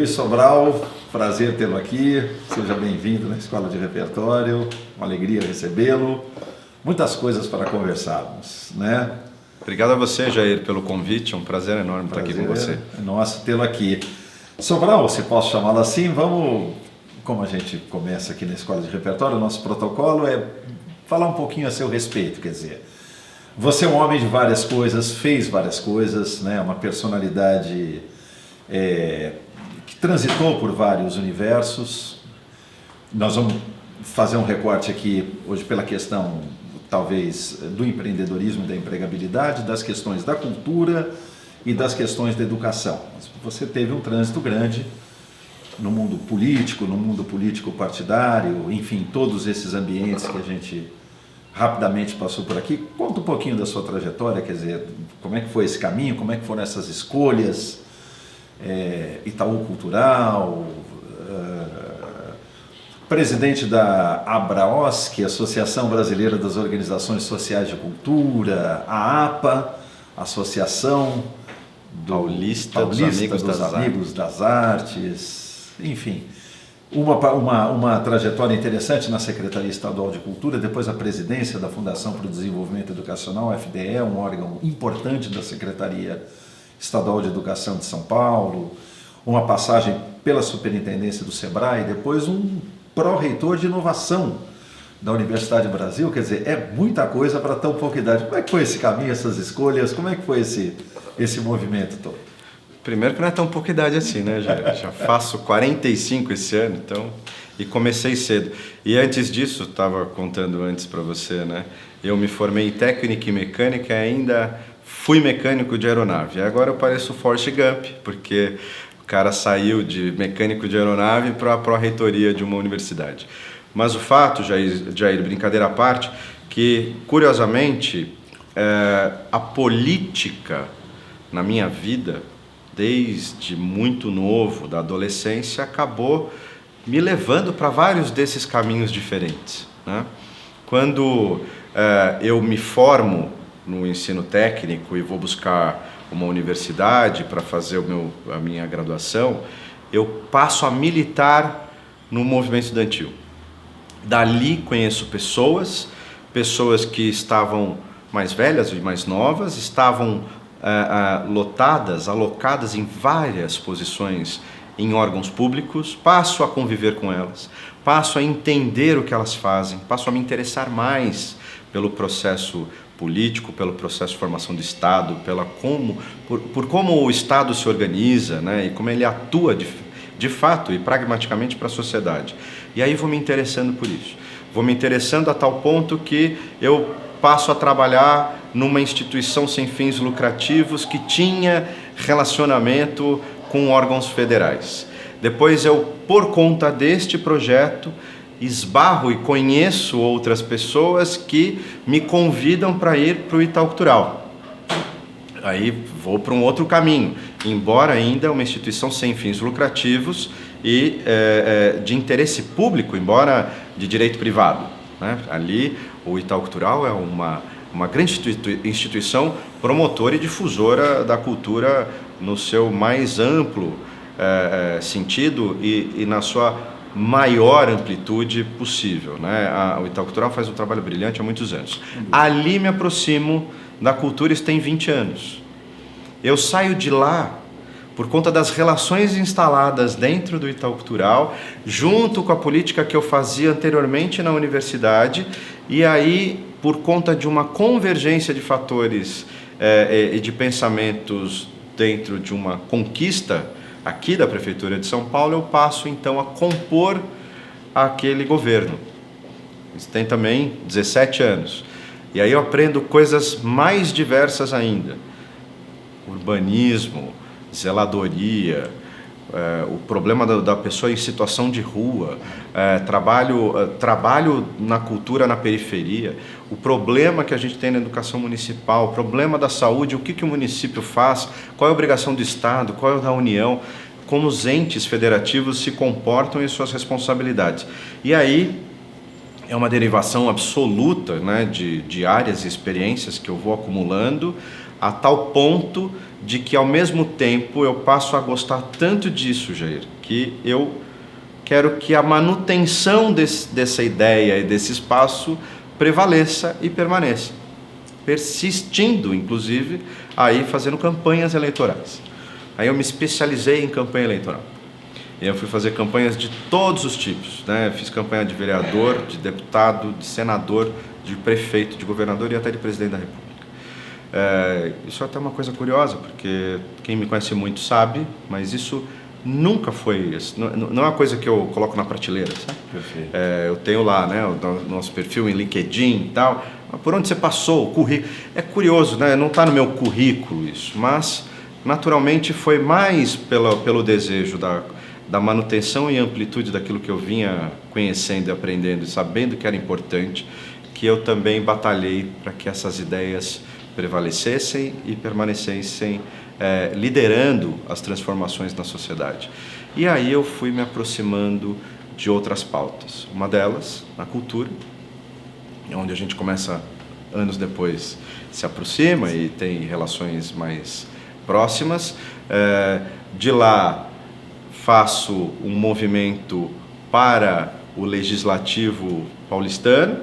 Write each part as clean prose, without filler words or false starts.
Luiz Sobral, prazer tê-lo aqui, seja bem-vindo na Escola de Repertório, uma alegria recebê-lo, muitas coisas para conversarmos, né? Obrigado a você, Jair, pelo convite, é um prazer enorme estar aqui com você. É nosso tê-lo aqui. Sobral, se posso chamá-lo assim, vamos, como a gente começa aqui na Escola de Repertório, o nosso protocolo é falar um pouquinho a seu respeito, quer dizer, você é um homem de várias coisas, fez várias coisas, né? Uma personalidade que transitou por vários universos. Nós vamos fazer um recorte aqui hoje pela questão, talvez, do empreendedorismo e da empregabilidade, das questões da cultura e das questões da educação. Você teve um trânsito grande no mundo político partidário, enfim, todos esses ambientes que a gente rapidamente passou por aqui. Conta um pouquinho da sua trajetória, quer dizer, como é que foi esse caminho, como é que foram essas escolhas, Itaú Cultural, presidente da ABRAOSC, Associação Brasileira das Organizações Sociais de Cultura, a APA, Associação Paulista dos Amigos das Artes, enfim, uma trajetória interessante na Secretaria Estadual de Cultura, depois a presidência da Fundação para o Desenvolvimento Educacional, a FDE, um órgão importante da Secretaria Estadual de Educação de São Paulo, uma passagem pela Superintendência do SEBRAE, depois um pró-reitor de inovação da Universidade do Brasil, quer dizer, é muita coisa para tão pouca idade. Como é que foi esse caminho, essas escolhas, como é que foi esse movimento todo? Primeiro que não é tão pouca idade assim, né, já faço 45 esse ano, então, e comecei cedo. E antes disso, estava contando antes para você, né, eu me formei em técnica e mecânica e ainda fui mecânico de aeronave. Agora eu pareço Forrest Gump, porque o cara saiu de mecânico de aeronave para a pró-reitoria de uma universidade. Mas o fato, Jair, brincadeira à parte, que, curiosamente, a política na minha vida, desde muito novo, da adolescência, acabou me levando para vários desses caminhos diferentes, né? Quando eu me formo no ensino técnico e vou buscar uma universidade para fazer a minha graduação, eu passo a militar no movimento estudantil. Dali conheço pessoas que estavam mais velhas e mais novas, estavam alocadas em várias posições em órgãos públicos, passo a conviver com elas, passo a entender o que elas fazem, passo a me interessar mais pelo processo político, pelo processo de formação do Estado, por como o Estado se organiza, né, e como ele atua de fato e pragmaticamente para a sociedade. E aí vou me interessando por isso. Vou me interessando a tal ponto que eu passo a trabalhar numa instituição sem fins lucrativos que tinha relacionamento com órgãos federais. Depois eu, por conta deste projeto, esbarro e conheço outras pessoas que me convidam para ir para o Itaú Cultural. Aí vou para um outro caminho, embora ainda uma instituição sem fins lucrativos e de interesse público, embora de direito privado, né? Ali o Itaú Cultural é uma grande instituição promotora e difusora da cultura no seu mais amplo sentido e na sua maior amplitude possível, né? O Itaú Cultural faz um trabalho brilhante há muitos anos. Ali me aproximo da cultura, isso tem 20 anos. Eu saio de lá por conta das relações instaladas dentro do Itaú Cultural, junto com a política que eu fazia anteriormente na universidade, e aí, por conta de uma convergência de fatores e de pensamentos dentro de uma conquista aqui da Prefeitura de São Paulo, eu passo então a compor aquele governo. Isso tem também 17 anos. E aí eu aprendo coisas mais diversas ainda. Urbanismo, zeladoria, o problema da pessoa em situação de rua, trabalho na cultura na periferia, o problema que a gente tem na educação municipal, o problema da saúde, o que o município faz, qual é a obrigação do Estado, qual é a da União, como os entes federativos se comportam e suas responsabilidades. E aí é uma derivação absoluta, né, de áreas e experiências que eu vou acumulando, a tal ponto de que ao mesmo tempo eu passo a gostar tanto disso, Jair, que eu quero que a manutenção dessa ideia e desse espaço prevaleça e permaneça, persistindo, inclusive, aí fazendo campanhas eleitorais. Aí eu me especializei em campanha eleitoral. E eu fui fazer campanhas de todos os tipos, né? Fiz campanha de vereador, de deputado, de senador, de prefeito, de governador e até de presidente da República. Isso é até uma coisa curiosa, porque quem me conhece muito sabe, mas isso nunca foi, não é uma coisa que eu coloco na prateleira, sabe? Perfeito. Eu tenho lá, né, o nosso perfil em LinkedIn e tal, por onde você passou, o currículo. É curioso, né? Não está no meu currículo isso, mas naturalmente foi mais pelo desejo da manutenção e amplitude daquilo que eu vinha conhecendo e aprendendo e sabendo que era importante, que eu também batalhei para que essas ideias prevalecessem e permanecessem liderando as transformações na sociedade. E aí eu fui me aproximando de outras pautas. Uma delas, na cultura, onde a gente começa, anos depois, se aproxima e tem relações mais próximas. De lá, faço um movimento para o Legislativo paulistano,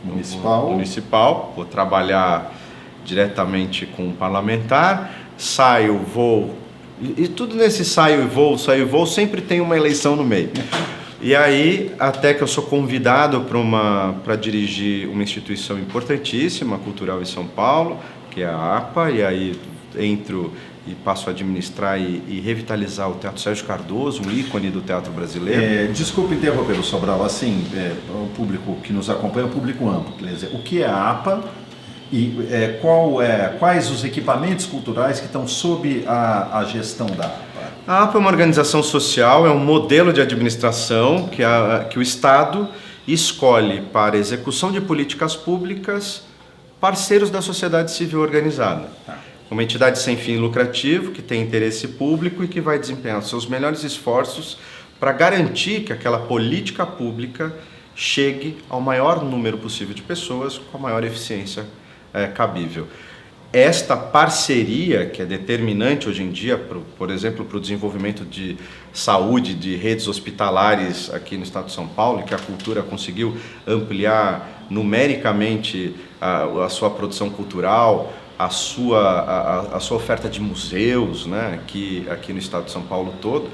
municipal. Vou trabalhar diretamente com o parlamentar, saio, vou, e tudo nesse saio e vou, sempre tem uma eleição no meio. E aí, até que eu sou convidado para dirigir uma instituição importantíssima, cultural em São Paulo, que é a APA, e aí entro e passo a administrar e revitalizar o Teatro Sérgio Cardoso, um ícone do teatro brasileiro. Desculpe interromper, Sobral, assim, o público que nos acompanha é um público amplo, quer dizer, o que é a APA e quais os equipamentos culturais que estão sob a gestão da APA? A APA é uma organização social, é um modelo de administração que o Estado escolhe para execução de políticas públicas parceiros da sociedade civil organizada. Uma entidade sem fim lucrativo, que tem interesse público e que vai desempenhar os seus melhores esforços para garantir que aquela política pública chegue ao maior número possível de pessoas com a maior eficiência cabível. Esta parceria, que é determinante hoje em dia, por exemplo, para o desenvolvimento de saúde, de redes hospitalares aqui no estado de São Paulo, e que a cultura conseguiu ampliar numericamente a sua produção cultural, a sua oferta de museus, né, aqui no estado de São Paulo todo,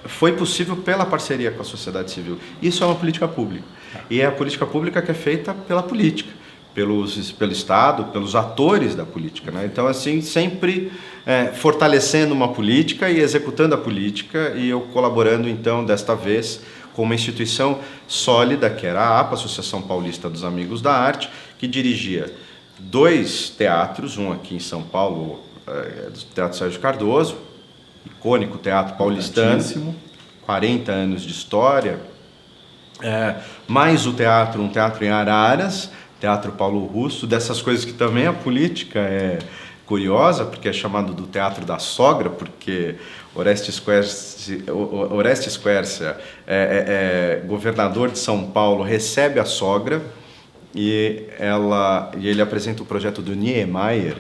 foi possível pela parceria com a sociedade civil. Isso é uma política pública. E é a política pública que é feita pela política, pelo Estado, pelos atores da política, né? Então, assim, sempre fortalecendo uma política e executando a política, e eu colaborando, então, desta vez, com uma instituição sólida, que era a APA, Associação Paulista dos Amigos da Arte, que dirigia 2 teatros, um aqui em São Paulo, do Teatro Sérgio Cardoso, icônico teatro paulistano, 40 anos de história, mais um teatro em Araras, Teatro Paulo Russo, dessas coisas que também a política é curiosa, porque é chamado do Teatro da Sogra, porque Orestes Quercia, governador de São Paulo, recebe a sogra e ele apresenta o projeto do Niemeyer,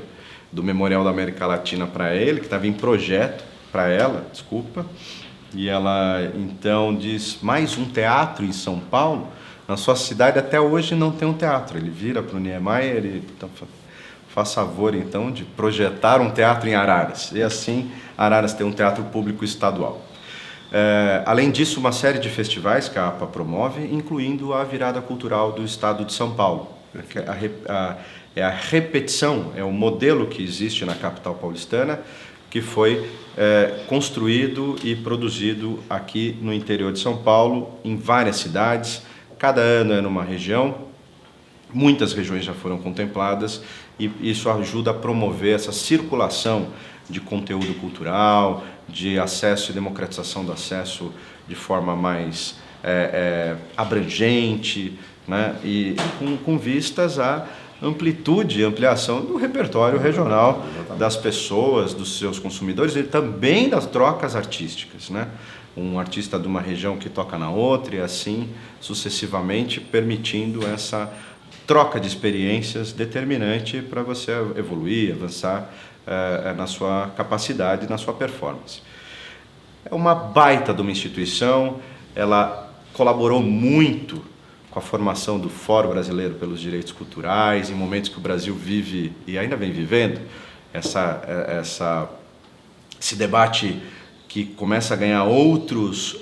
do Memorial da América Latina para ele, que estava em projeto para ela, e ela então diz, mais um teatro em São Paulo? Na sua cidade até hoje não tem um teatro. Ele vira para o Niemeyer e então, faz favor então de projetar um teatro em Araras. E assim Araras tem um teatro público estadual. Além disso, uma série de festivais que a APA promove, incluindo a Virada Cultural do Estado de São Paulo. A repetição, é o modelo que existe na capital paulistana, que foi construído e produzido aqui no interior de São Paulo, em várias cidades. Cada ano é numa região, muitas regiões já foram contempladas, e isso ajuda a promover essa circulação de conteúdo cultural, de acesso e democratização do acesso de forma mais abrangente, né? E com vistas à amplitude e ampliação do repertório regional das pessoas, dos seus consumidores e também das trocas artísticas, né? Um artista de uma região que toca na outra e assim sucessivamente, permitindo essa troca de experiências determinante para você evoluir, avançar na sua capacidade, na sua performance. É uma baita de uma instituição, ela colaborou muito com a formação do Fórum Brasileiro pelos Direitos Culturais, em momentos que o Brasil vive e ainda vem vivendo esse debate que começa a ganhar outras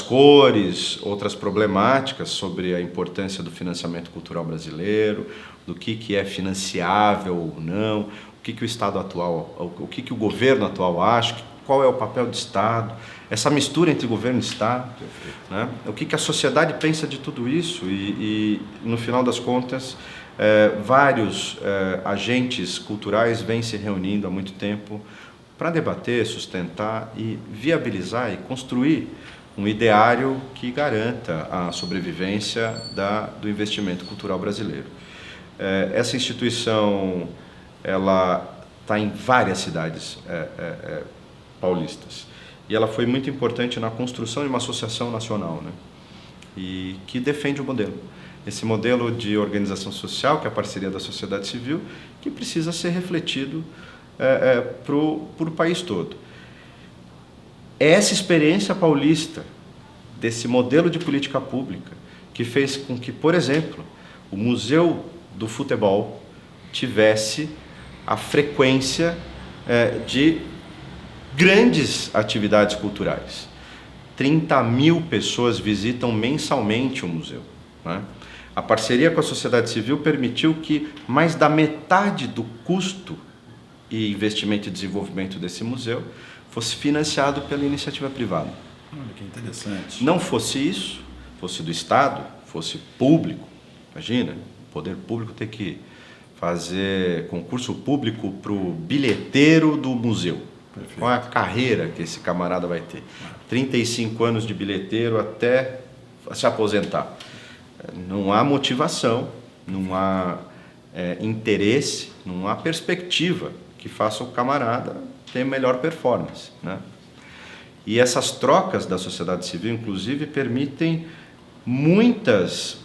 cores, outras problemáticas sobre a importância do financiamento cultural brasileiro, do que é financiável ou não, o que o Estado atual, o que o governo atual acha, qual é o papel do Estado, essa mistura entre governo e Estado, né? O que a sociedade pensa de tudo isso e no final das contas, vários agentes culturais vêm se reunindo há muito tempo para debater, sustentar e viabilizar e construir um ideário que garanta a sobrevivência do investimento cultural brasileiro. Essa instituição ela está em várias cidades paulistas e ela foi muito importante na construção de uma associação nacional, né? E que defende o modelo. Esse modelo de organização social, que é a parceria da sociedade civil, que precisa ser refletido para o país todo. Essa experiência paulista, desse modelo de política pública, que fez com que, por exemplo, o Museu do Futebol tivesse a frequência de grandes atividades culturais. 30 mil pessoas visitam mensalmente o museu, né? A parceria com a sociedade civil permitiu que mais da metade do custo e investimento e desenvolvimento desse museu fosse financiado pela iniciativa privada. Olha que interessante. Não fosse isso, fosse do Estado, fosse público, imagina, o poder público ter que fazer concurso público para o bilheteiro do museu. Perfeito. Qual é a carreira que esse camarada vai ter? 35 anos de bilheteiro até se aposentar. Não há motivação, não há interesse, não há perspectiva que faça o camarada ter melhor performance, né? E essas trocas da sociedade civil, inclusive, permitem muitas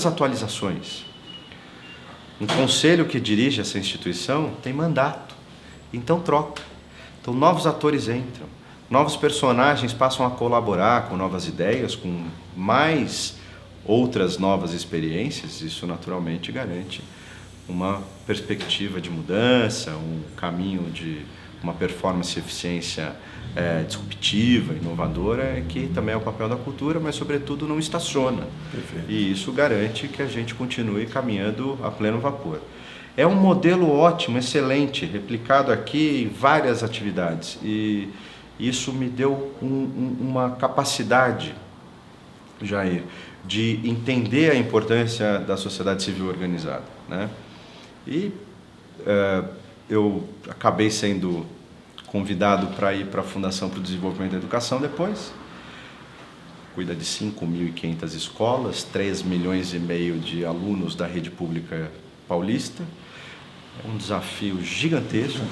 atualizações. Um conselho que dirige essa instituição tem mandato, então troca. Então novos atores entram, novos personagens passam a colaborar com novas ideias, com mais outras novas experiências. Isso naturalmente garante uma perspectiva de mudança, um caminho de uma performance e eficiência disruptiva, inovadora, que também é o papel da cultura, mas sobretudo não estaciona. Perfeito. E isso garante que a gente continue caminhando a pleno vapor. É um modelo ótimo, excelente, replicado aqui em várias atividades, e isso me deu uma capacidade, Jair, de entender a importância da sociedade civil organizada, né? E eu acabei sendo convidado para ir para a Fundação para o Desenvolvimento da Educação depois. Cuida de 5.500 escolas, 3,5 milhões de alunos da rede pública paulista. É um desafio gigantesco.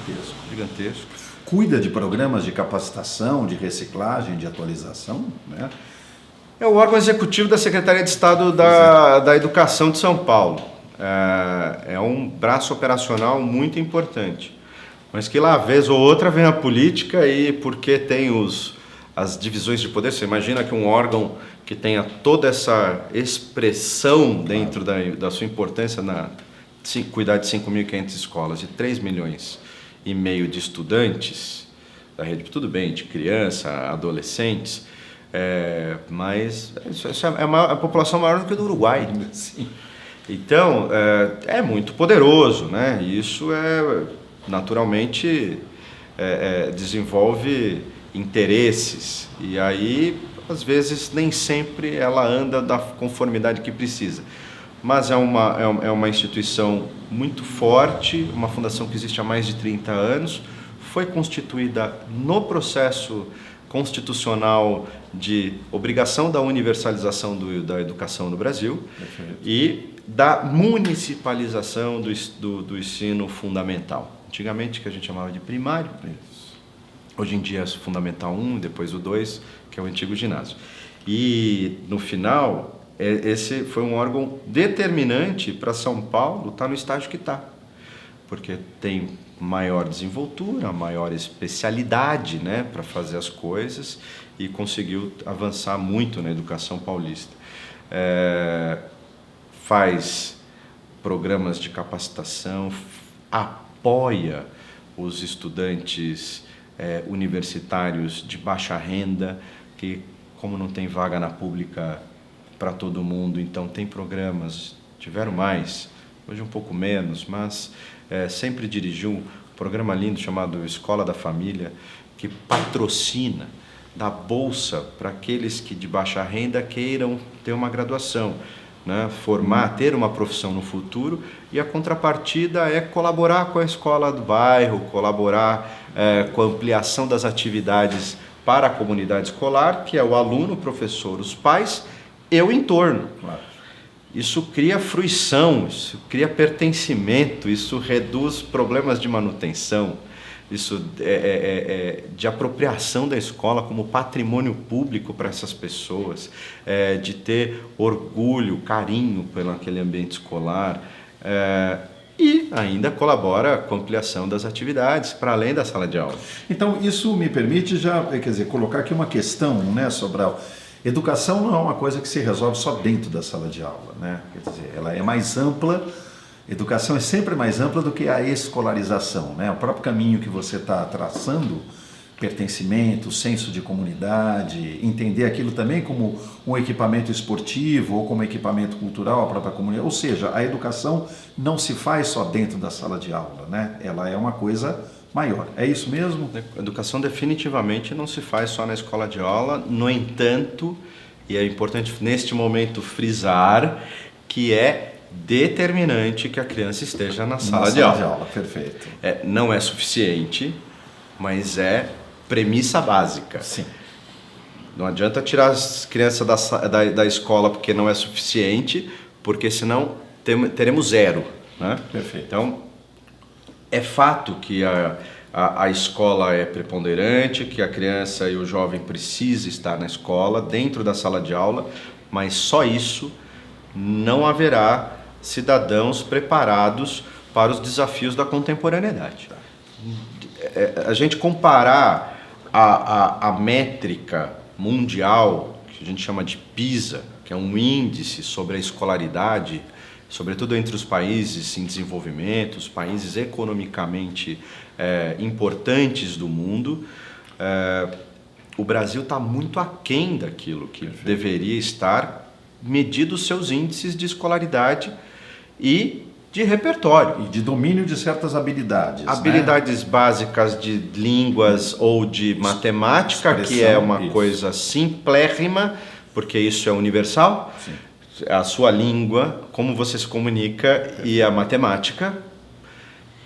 Cuida de programas de capacitação, de reciclagem, de atualização, né? É o órgão executivo da Secretaria de Estado da Educação de São Paulo. É um braço operacional muito importante, mas que lá, vez ou outra, vem a política e porque tem as divisões de poder. Você imagina que um órgão que tenha toda essa expressão dentro da sua importância cuidar de 5.500 escolas e 3,5 milhões de estudantes da rede, tudo bem, de criança, adolescentes, mas isso é a população maior do que a do Uruguai. Sim. Então, é muito poderoso, né? E isso naturalmente desenvolve interesses, e aí, às vezes, nem sempre ela anda da conformidade que precisa. Mas é uma instituição muito forte, uma fundação que existe há mais de 30 anos, foi constituída no processo constitucional de obrigação da universalização da educação no Brasil. Perfeito. E da municipalização do ensino fundamental. Antigamente, que a gente chamava de primário. Isso. Hoje em dia é Fundamental 1, depois o 2, que é o antigo ginásio. E, no final, esse foi um órgão determinante para São Paulo estar no estágio que está, porque tem maior desenvoltura, maior especialidade, né, para fazer as coisas, e conseguiu avançar muito na educação paulista. Faz programas de capacitação, apoia os estudantes universitários de baixa renda, que, como não tem vaga na pública para todo mundo, então tem programas, tiveram mais, hoje um pouco menos, mas sempre dirigiu um programa lindo chamado Escola da Família, que patrocina, dá bolsa para aqueles que de baixa renda queiram ter uma graduação, né? Formar, ter uma profissão no futuro, e a contrapartida é colaborar com a escola do bairro, colaborar com a ampliação das atividades para a comunidade escolar, que é o aluno, o professor, os pais e o entorno. Claro. Isso cria fruição, isso cria pertencimento, isso reduz problemas de manutenção, isso de apropriação da escola como patrimônio público para essas pessoas, de ter orgulho, carinho pelo aquele ambiente escolar, e ainda colabora com a ampliação das atividades para além da sala de aula. Então, isso me permite já, quer dizer, colocar aqui uma questão, né, Sobral? Educação não é uma coisa que se resolve só dentro da sala de aula, né? Quer dizer, ela é mais ampla. Educação é sempre mais ampla do que a escolarização, né? O próprio caminho que você está traçando, pertencimento, senso de comunidade, entender aquilo também como um equipamento esportivo ou como equipamento cultural, a própria comunidade. Ou seja, a educação não se faz só dentro da sala de aula, né? Ela é uma coisa maior. É isso mesmo? A educação definitivamente não se faz só na escola de aula. No entanto, e é importante neste momento frisar, que é determinante que a criança esteja na sala de aula. Perfeito. Não é suficiente, mas é premissa básica. Sim. Não adianta tirar as crianças da escola porque não é suficiente, porque senão teremos zero, né? Perfeito. Então, é fato que a escola é preponderante, que a criança e o jovem precisa estar na escola, dentro da sala de aula, mas só isso não haverá cidadãos preparados para os desafios da contemporaneidade. A gente comparar a métrica mundial, que a gente chama de PISA, que é um índice sobre a escolaridade, sobretudo entre os países em desenvolvimento, os países economicamente importantes do mundo, o Brasil está muito aquém daquilo que deveria estar, medido os seus índices de escolaridade e de repertório. E de domínio de certas habilidades. Habilidades, né? Básicas de línguas ou de matemática, expressão, que é uma coisa simplérrima, porque isso é universal. Sim. A sua língua, como você se comunica, e a matemática,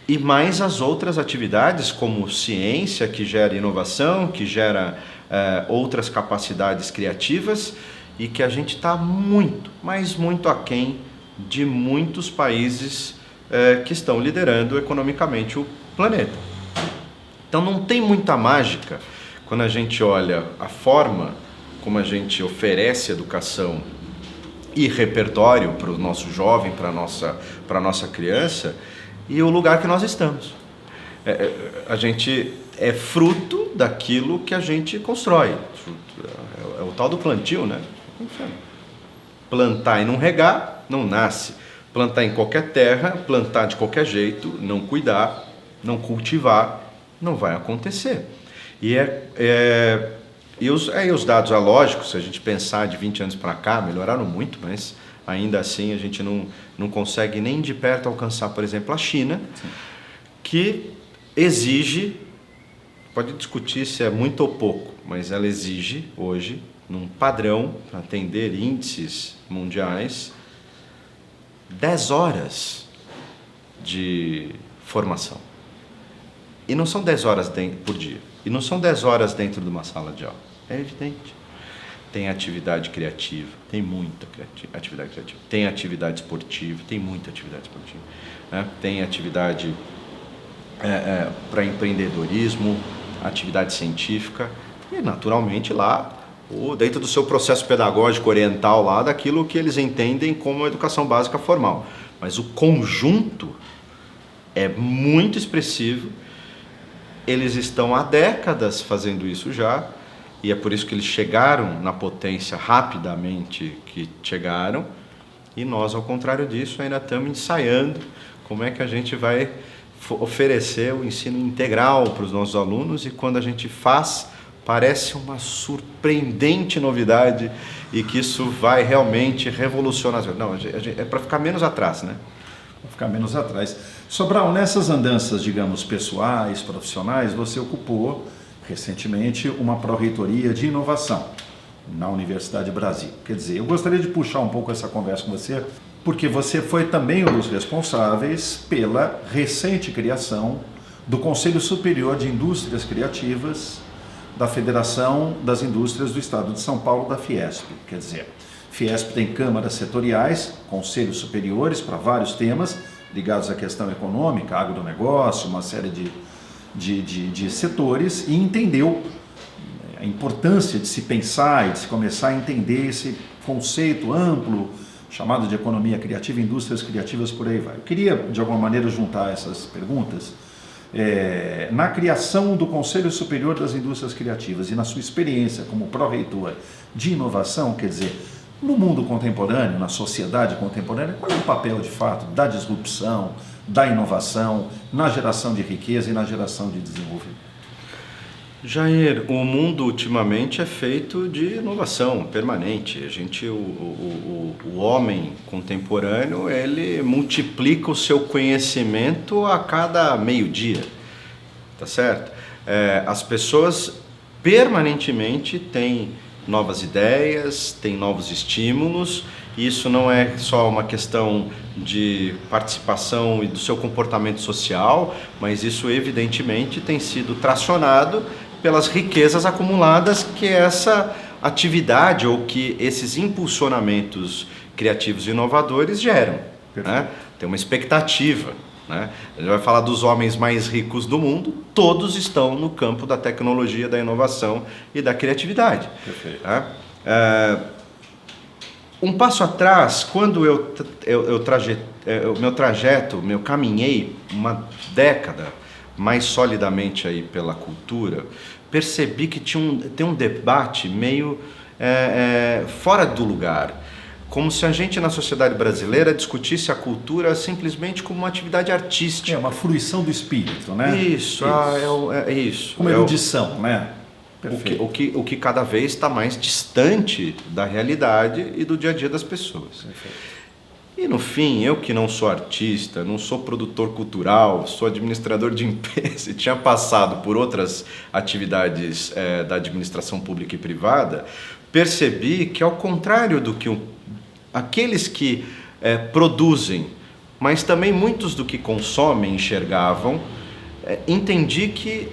e mais as outras atividades como ciência, que gera inovação, que gera outras capacidades criativas, e que a gente está muito, mas muito aquém de muitos países que estão liderando economicamente o planeta. Então não tem muita mágica quando a gente olha a forma como a gente oferece educação e repertório para o nosso jovem, para a nossa criança, e o lugar que nós estamos. A gente é fruto daquilo que a gente constrói. É o tal do plantio, né? Plantar e não regar, não nasce. Plantar em qualquer terra, plantar de qualquer jeito, não cuidar, não cultivar, não vai acontecer. E os dados lógicos, se a gente pensar de 20 anos para cá, melhoraram muito, mas ainda assim a gente não consegue nem de perto alcançar, por exemplo, a China, sim, que exige, pode discutir se é muito ou pouco, mas ela exige hoje, num padrão para atender índices mundiais, 10 horas de formação. E não são 10 horas por dia. E não são 10 horas dentro de uma sala de aula. É evidente. Tem atividade criativa, tem muita atividade criativa. Tem atividade esportiva, tem muita atividade esportiva. Né? Tem atividade para empreendedorismo, atividade científica. E, naturalmente, lá ou dentro do seu processo pedagógico oriental lá, daquilo que eles entendem como educação básica formal. Mas o conjunto é muito expressivo, eles estão há décadas fazendo isso já, e é por isso que eles chegaram na potência rapidamente que chegaram, e nós, ao contrário disso, ainda estamos ensaiando como é que a gente vai oferecer o ensino integral para os nossos alunos, e quando a gente faz, parece uma surpreendente novidade e que isso vai realmente revolucionar. Não, é para ficar menos atrás, né? Para ficar menos atrás. Sobral, nessas andanças, digamos, pessoais, profissionais, você ocupou recentemente uma pró-reitoria de inovação na Universidade Brasil. Quer dizer, eu gostaria de puxar um pouco essa conversa com você, porque você foi também um dos responsáveis pela recente criação do Conselho Superior de Indústrias Criativas da Federação das Indústrias do Estado de São Paulo, da Fiesp. Quer dizer, Fiesp tem câmaras setoriais, conselhos superiores para vários temas ligados à questão econômica, agronegócio, uma série de setores, e entendeu a importância de se pensar e de se começar a entender esse conceito amplo chamado de economia criativa, indústrias criativas, por aí vai. Eu queria, de alguma maneira, juntar essas perguntas. Na criação do Conselho Superior das Indústrias Criativas e na sua experiência como pró-reitor de inovação, quer dizer, no mundo contemporâneo, na sociedade contemporânea, qual é o papel, de fato, da disrupção, da inovação, na geração de riqueza e na geração de desenvolvimento? Jair, o mundo ultimamente é feito de inovação permanente. O homem contemporâneo, ele multiplica o seu conhecimento a cada meio-dia, tá certo? As pessoas permanentemente têm novas ideias, têm novos estímulos. Isso não é só uma questão de participação e do seu comportamento social, mas isso evidentemente tem sido tracionado pelas riquezas acumuladas que essa atividade ou que esses impulsionamentos criativos e inovadores geram, né? Tem uma expectativa, né? A gente vai falar dos homens mais ricos do mundo, todos estão no campo da tecnologia, da inovação e da criatividade. Perfeito. Né? Um passo atrás, quando eu caminhei uma década mais solidamente aí pela cultura, percebi que tem um debate meio fora do lugar, como se a gente na sociedade brasileira discutisse a cultura simplesmente como uma atividade artística. É uma fruição do espírito, né? Isso, isso. Como erudição, né? O que cada vez está mais distante da realidade e do dia a dia das pessoas. Perfeito. E no fim, eu que não sou artista, não sou produtor cultural, sou administrador de empresa e tinha passado por outras atividades da administração pública e privada, percebi que, ao contrário do que aqueles que produzem, mas também muitos do que consomem enxergavam, entendi que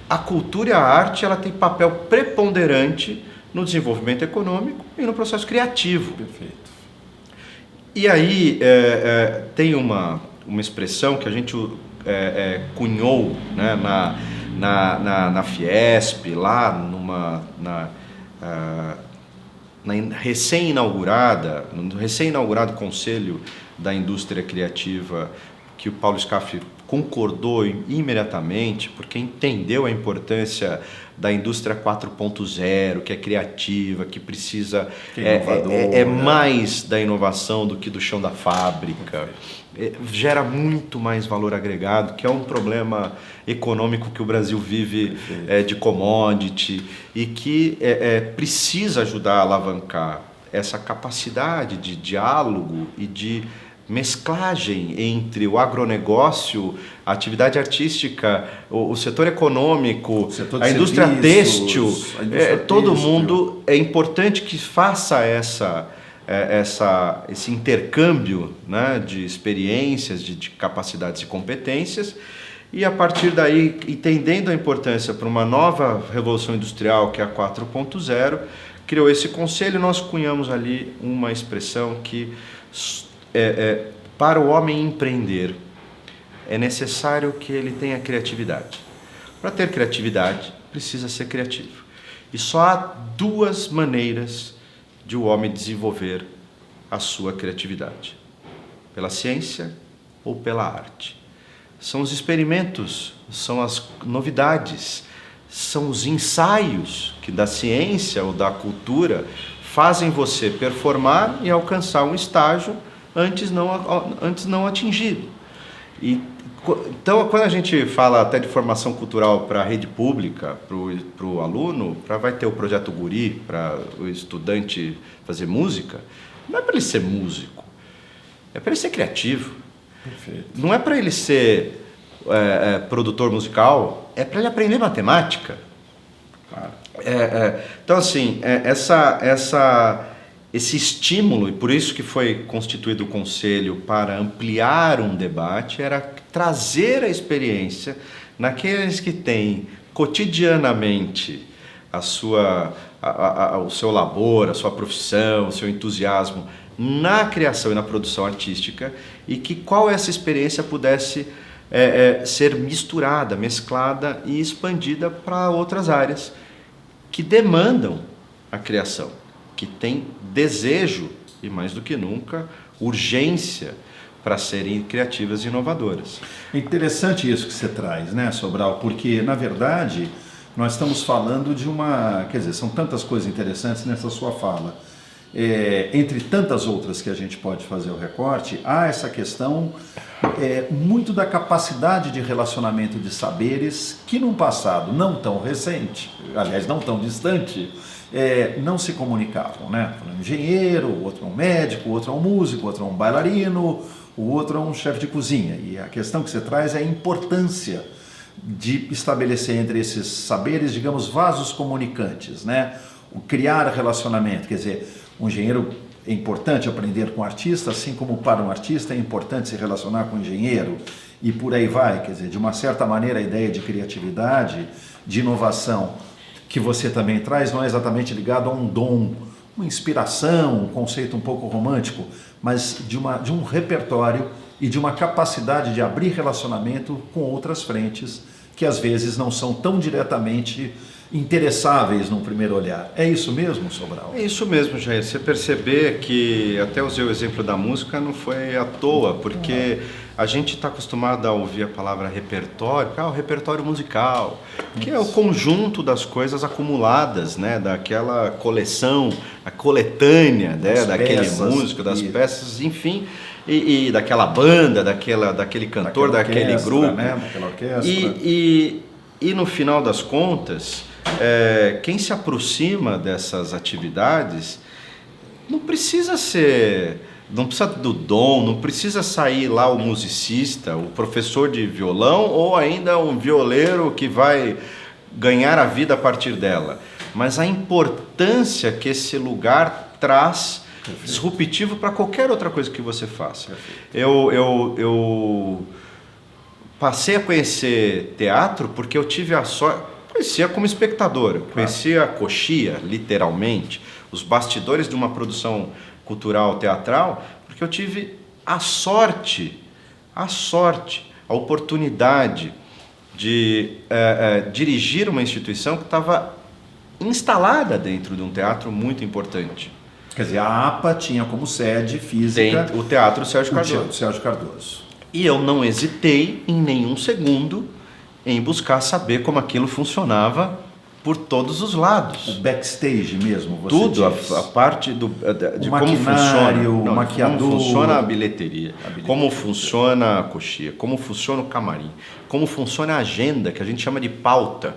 a cultura e a arte ela tem papel preponderante no desenvolvimento econômico e no processo criativo. Perfeito. E aí tem uma expressão que a gente cunhou, né, na Fiesp, lá no recém-inaugurado Conselho da Indústria Criativa, que o Paulo Scaff concordou imediatamente, porque entendeu a importância da indústria 4.0, que é criativa, que precisa mais da inovação do que do chão da fábrica. Gera muito mais valor agregado, que é um problema econômico que o Brasil vive de commodity e que precisa ajudar a alavancar essa capacidade de diálogo e de mesclagem entre o agronegócio, a atividade artística, o setor econômico, a indústria têxtil, todo mundo. É importante que faça esse intercâmbio, né, de experiências, de capacidades e competências, e a partir daí, entendendo a importância para uma nova revolução industrial, que é a 4.0, criou esse conselho. Nós cunhamos ali uma expressão que para o homem empreender é necessário que ele tenha criatividade. Para ter criatividade, precisa ser criativo. E só há duas maneiras de o homem desenvolver a sua criatividade: pela ciência ou pela arte. São os experimentos, são as novidades, são os ensaios que da ciência ou da cultura fazem você performar e alcançar um estágio antes não atingido. Então, quando a gente fala até de formação cultural para a rede pública, para o aluno, vai ter o projeto Guri, para o estudante fazer música, não é para ele ser músico, é para ele ser criativo. Perfeito. Não é para ele ser produtor musical, é para ele aprender matemática. Claro. Então, assim, esse estímulo, e por isso que foi constituído o conselho para ampliar um debate, era trazer a experiência naqueles que têm cotidianamente o seu labor, a sua profissão, o seu entusiasmo na criação e na produção artística, e que qual essa experiência pudesse ser misturada, mesclada e expandida para outras áreas que demandam a criação, que têm desejo e, mais do que nunca, urgência para serem criativas e inovadoras. É interessante isso que você traz, né, Sobral? Porque, na verdade, nós estamos falando de quer dizer, são tantas coisas interessantes nessa sua fala. Entre tantas outras que a gente pode fazer o recorte, há essa questão muito da capacidade de relacionamento de saberes que num passado não tão recente, aliás, não tão distante, não se comunicavam, né? Um engenheiro, o outro é um médico, o outro é um músico, o outro é um bailarino, o outro é um chefe de cozinha. E a questão que você traz é a importância de estabelecer entre esses saberes, digamos, vasos comunicantes, né? O criar relacionamento, quer dizer, um engenheiro é importante aprender com o artista, assim como para um artista é importante se relacionar com o engenheiro, e por aí vai. Quer dizer, de uma certa maneira, a ideia de criatividade, de inovação, que você também traz, não é exatamente ligado a um dom, uma inspiração, um conceito um pouco romântico, mas de um repertório e de uma capacidade de abrir relacionamento com outras frentes que às vezes não são tão diretamente interessáveis num primeiro olhar. É isso mesmo, Sobral? É isso mesmo, Jair. Você perceber que, até usei o exemplo da música, não foi à toa, porque a gente está acostumado a ouvir a palavra repertório, o repertório musical, que é o conjunto das coisas acumuladas, né, daquela coleção, a coletânea, né, daquele músico, das peças, enfim, e daquela banda, daquele cantor, daquele grupo. Né, daquela orquestra. E no final das contas, quem se aproxima dessas atividades não precisa do dom, não precisa sair lá o musicista, o professor de violão ou ainda um violeiro que vai ganhar a vida a partir dela, mas a importância que esse lugar traz disruptivo para qualquer outra coisa que você faça. Eu passei a conhecer teatro porque eu tive a sorte, conhecia como espectador, conhecia a coxia, literalmente, os bastidores de uma produção cultural teatral, porque eu tive a sorte, a oportunidade de dirigir uma instituição que estava instalada dentro de um teatro muito importante. Quer dizer, a APA tinha como sede física o Teatro Sérgio Cardoso. Sérgio Cardoso. E eu não hesitei em nenhum segundo em buscar saber como aquilo funcionava por todos os lados. O backstage mesmo, você tudo, diz. a parte de como funciona, o maquiador, como funciona a bilheteria, como funciona a coxia, como funciona o camarim, como funciona a agenda, que a gente chama de pauta.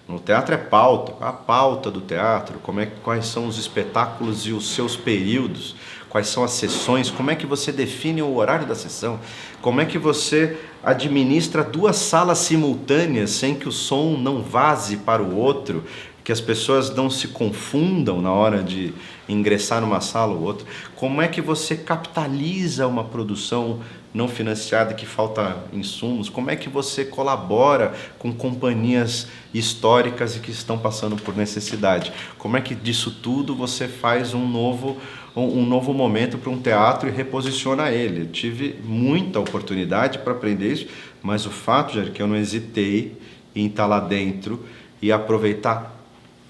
No teatro é pauta, a pauta do teatro, quais são os espetáculos e os seus períodos, quais são as sessões, como é que você define o horário da sessão, como é que você administra duas salas simultâneas sem que o som não vaze para o outro, que as pessoas não se confundam na hora de ingressar numa sala ou outra, como é que você capitaliza uma produção não financiada que falta insumos, como é que você colabora com companhias históricas e que estão passando por necessidade, como é que disso tudo você faz um novo momento para um teatro e reposiciona ele. Eu tive muita oportunidade para aprender isso, mas o fato, Jair, que eu não hesitei em estar lá dentro e aproveitar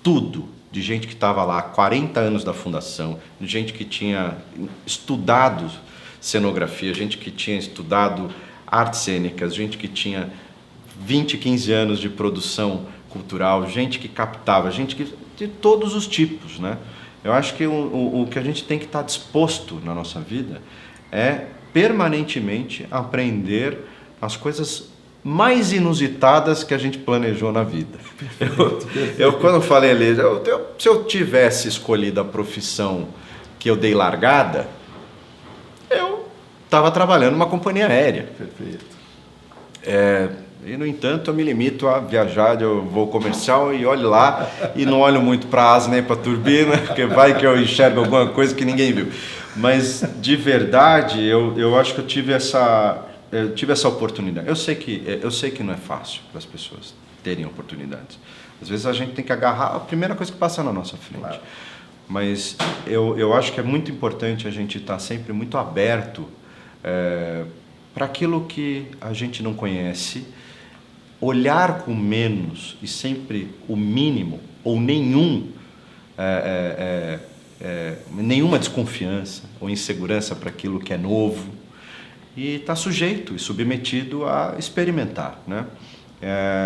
tudo, de gente que estava lá há 40 anos da fundação, de gente que tinha estudado cenografia, gente que tinha estudado artes cênicas, gente que tinha 20, 15 anos de produção cultural, gente que captava, de todos os tipos, né? Eu acho que o que a gente tem que estar disposto na nossa vida é permanentemente aprender as coisas mais inusitadas que a gente planejou na vida. Eu quando falei ali, se eu tivesse escolhido a profissão que eu dei largada, eu estava trabalhando numa companhia aérea. Perfeito. E, no entanto, eu me limito a viajar de voo comercial e olho lá e não olho muito para a asa nem para a turbina, porque vai que eu enxergo alguma coisa que ninguém viu. Mas, de verdade, eu acho que eu tive essa oportunidade. Eu sei que não é fácil para as pessoas terem oportunidades. Às vezes a gente tem que agarrar a primeira coisa que passa na nossa frente. Claro. Mas eu acho que é muito importante a gente estar sempre muito aberto para aquilo que a gente não conhece, olhar com menos e sempre o mínimo ou nenhuma desconfiança ou insegurança para aquilo que é novo e estar sujeito e submetido a experimentar, né?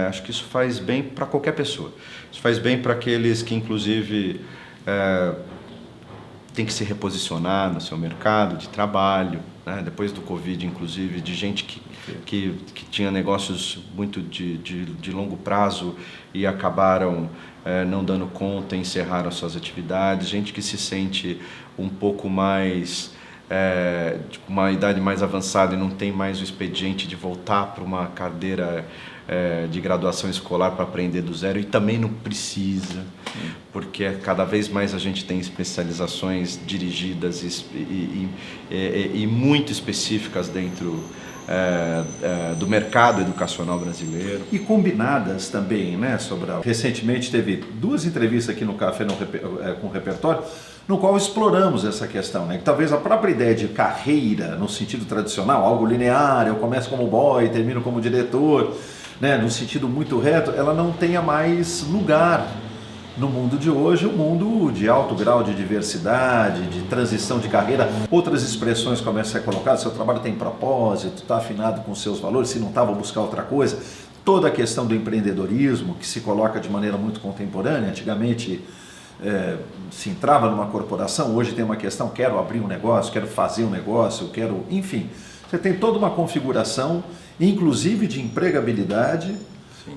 Acho que isso faz bem para qualquer pessoa. Isso faz bem para aqueles que, inclusive, têm que se reposicionar no seu mercado de trabalho, né? Depois do Covid, inclusive, de gente que tinha negócios muito de longo prazo e acabaram não dando conta, encerraram suas atividades, gente que se sente um pouco mais, com uma idade mais avançada e não tem mais o expediente de voltar para uma cadeira de graduação escolar para aprender do zero e também não precisa, porque cada vez mais a gente tem especializações dirigidas e muito específicas dentro do mercado educacional brasileiro. E combinadas também, né, Sobral? Recentemente teve 2 entrevistas aqui no Café com o Repertório, no qual exploramos essa questão, né? Que talvez a própria ideia de carreira, no sentido tradicional, algo linear, eu começo como boy, termino como diretor, né, no sentido muito reto, ela não tenha mais lugar no mundo de hoje, um mundo de alto grau de diversidade, de transição de carreira. Outras expressões começam a ser colocadas, seu trabalho tem propósito, está afinado com seus valores, se não está, vou buscar outra coisa. Toda a questão do empreendedorismo, que se coloca de maneira muito contemporânea, antigamente se entrava numa corporação, hoje tem uma questão, quero abrir um negócio, quero fazer um negócio, quero... Enfim, você tem toda uma configuração, inclusive de empregabilidade,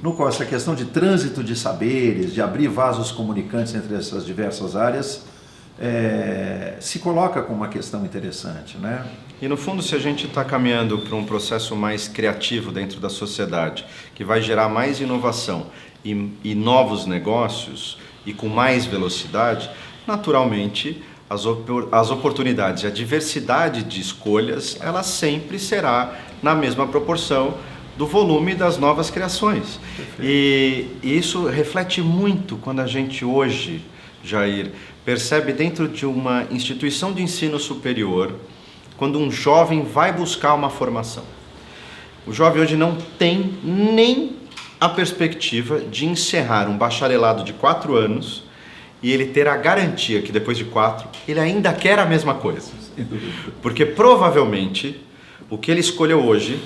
no qual essa questão de trânsito de saberes, de abrir vasos comunicantes entre essas diversas áreas, se coloca como uma questão interessante, né? E no fundo, se a gente está caminhando para um processo mais criativo dentro da sociedade, que vai gerar mais inovação e novos negócios e com mais velocidade, naturalmente as oportunidades e a diversidade de escolhas, ela sempre será na mesma proporção do volume das novas criações. E isso reflete muito quando a gente hoje, Jair, percebe dentro de uma instituição de ensino superior, quando um jovem vai buscar uma formação. O jovem hoje não tem nem a perspectiva de encerrar um bacharelado de 4 anos e ele ter a garantia que depois de 4 ele ainda quer a mesma coisa. Porque provavelmente o que ele escolheu hoje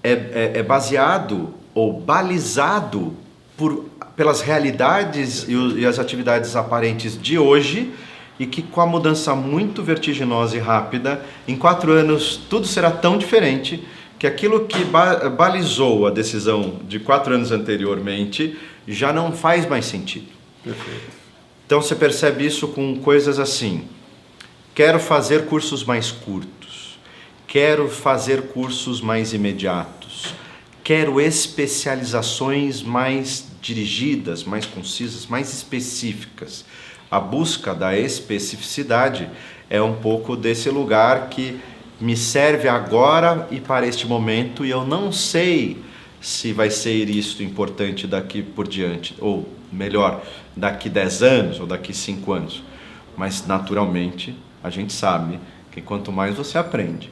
é baseado ou balizado pelas realidades e as atividades aparentes de hoje e que com a mudança muito vertiginosa e rápida, em 4 anos tudo será tão diferente que aquilo que balizou a decisão de 4 anos anteriormente já não faz mais sentido. Perfeito. Então você percebe isso com coisas assim: quero fazer cursos mais curtos, quero fazer cursos mais imediatos, quero especializações mais dirigidas, mais concisas, mais específicas. A busca da especificidade é um pouco desse lugar que me serve agora e para este momento, e eu não sei se vai ser isso importante daqui por diante, ou melhor, daqui 10 anos ou daqui 5 anos. Mas naturalmente a gente sabe que quanto mais você aprende,